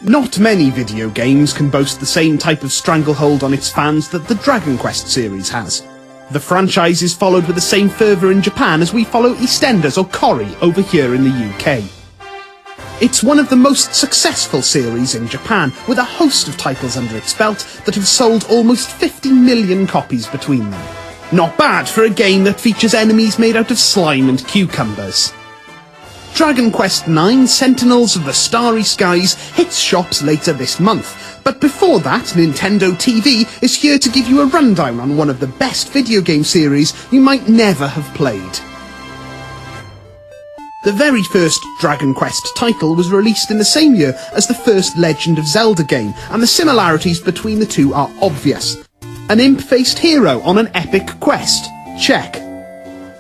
Not many video games can boast the same type of stranglehold on its fans that the Dragon Quest series has. The franchise is followed with the same fervour in Japan as we follow EastEnders or Cory over here in the UK. It's one of the most successful series in Japan, with a host of titles under its belt that have sold almost 50 million copies between them. Not bad for a game that features enemies made out of slime and cucumbers. Dragon Quest IX Sentinels of the Starry Skies hits shops later this month, but before that, Nintendo TV is here to give you a rundown on one of the best video game series you might never have played. The very first Dragon Quest title was released in the same year as the first Legend of Zelda game, and the similarities between the two are obvious. An imp-faced hero on an epic quest? Check.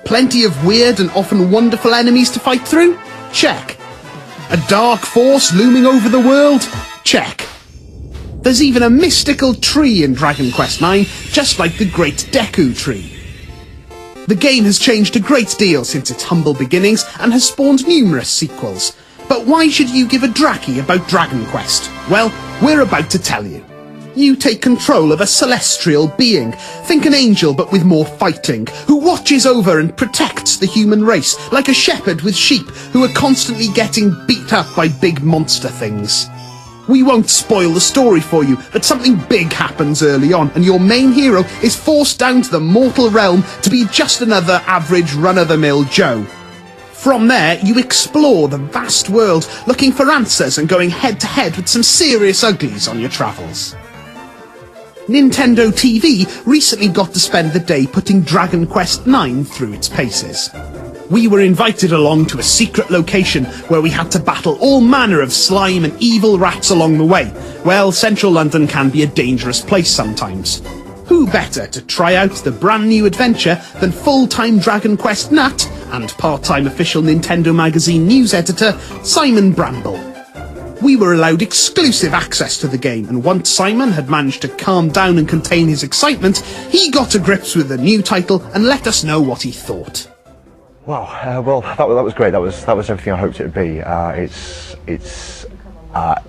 Plenty of weird and often wonderful enemies to fight through? Check. A dark force looming over the world? Check. There's even a mystical tree in Dragon Quest IX, just like the Great Deku Tree. The game has changed a great deal since its humble beginnings and has spawned numerous sequels. But why should you give a Draki about Dragon Quest? Well, we're about to tell you. You take control of a celestial being, think an angel but with more fighting, who watches over and protects the human race, like a shepherd with sheep who are constantly getting beat up by big monster things. We won't spoil the story for you, but something big happens early on, and your main hero is forced down to the mortal realm to be just another average run-of-the-mill Joe. From there, you explore the vast world, looking for answers and going head-to-head with some serious uglies on your travels. Nintendo TV recently got to spend the day putting Dragon Quest IX through its paces. We were invited along to a secret location where we had to battle all manner of slime and evil rats along the way. Well, central London can be a dangerous place sometimes. Who better to try out the brand new adventure than full-time Dragon Quest nut and part-time official Nintendo Magazine news editor Simon Bramble. We were allowed exclusive access to the game, and once Simon had managed to calm down and contain his excitement, he got to grips with the new title and let us know what he thought. Wow, well, that was great. That was everything I hoped it would be. It's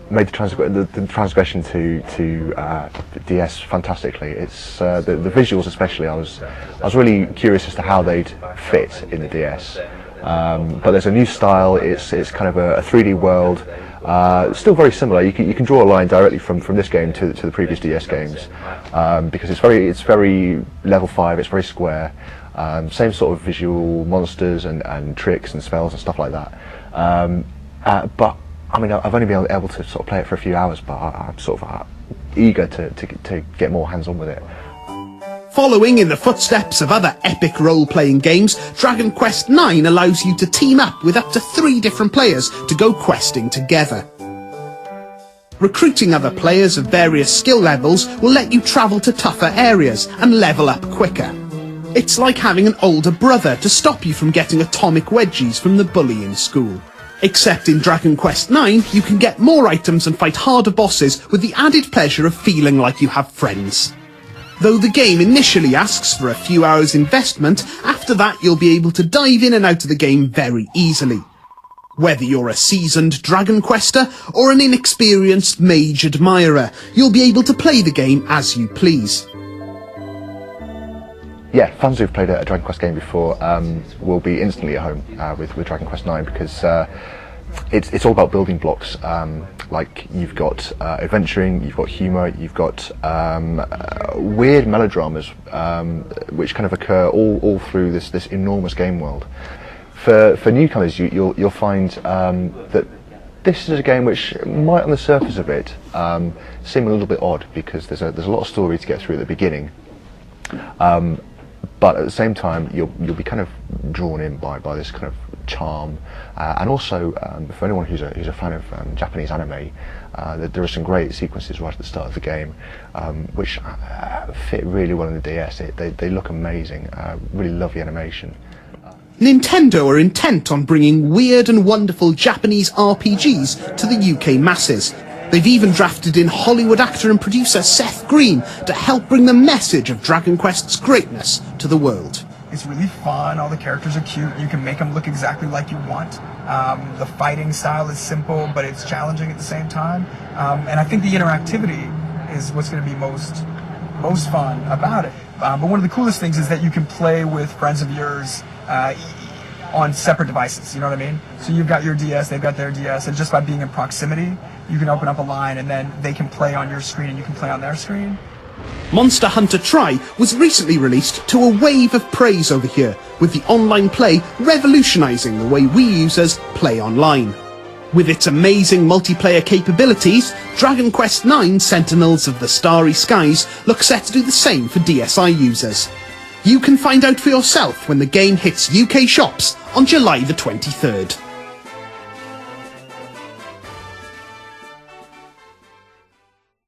made the transgression to DS fantastically. It's the visuals especially. I was really curious as to how they'd fit in the DS. But there's a new style. It's kind of a 3D world. Still very similar. You can draw a line directly from this game to the previous DS games, because it's very level 5. It's very square. Same sort of visual monsters and tricks and spells and stuff like that. But I mean, I've only been able to sort of play it for a few hours, but I'm sort of eager to get more hands-on with it. Following in the footsteps of other epic role-playing games, Dragon Quest IX allows you to team up with up to 3 different players to go questing together. Recruiting other players of various skill levels will let you travel to tougher areas and level up quicker. It's like having an older brother to stop you from getting atomic wedgies from the bully in school. Except in Dragon Quest IX, you can get more items and fight harder bosses with the added pleasure of feeling like you have friends. Though the game initially asks for a few hours investment, after that you'll be able to dive in and out of the game very easily. Whether you're a seasoned Dragon Quester or an inexperienced mage admirer, you'll be able to play the game as you please. Yeah, fans who've played a Dragon Quest game before will be instantly at home with Dragon Quest IX, because it's all about building blocks. Like, you've got adventuring, you've got humour, you've got weird melodramas which kind of occur all through this enormous game world. For newcomers, you'll find that this is a game which might, on the surface of it, seem a little bit odd, because there's a lot of story to get through at the beginning. But at the same time, you'll be kind of drawn in by this kind of charm, and also for anyone who's a fan of Japanese anime, there are some great sequences right at the start of the game, which fit really well in the DS. They look amazing. Really lovely animation. Nintendo are intent on bringing weird and wonderful Japanese RPGs to the UK masses. They've even drafted in Hollywood actor and producer Seth Green to help bring the message of Dragon Quest's greatness to the world. It's really fun. All the characters are cute. You can make them look exactly like you want. The fighting style is simple, but it's challenging at the same time. And I think the interactivity is what's going to be most fun about it. But one of the coolest things is that you can play with friends of yours on separate devices, you know what I mean? So you've got your DS, they've got their DS, and just by being in proximity, you can open up a line and then they can play on your screen and you can play on their screen. Monster Hunter Tri was recently released to a wave of praise over here, with the online play revolutionising the way Wii users play online. With its amazing multiplayer capabilities, Dragon Quest IX Sentinels of the Starry Skies look set to do the same for DSi users. You can find out for yourself when the game hits UK shops on July the 23rd.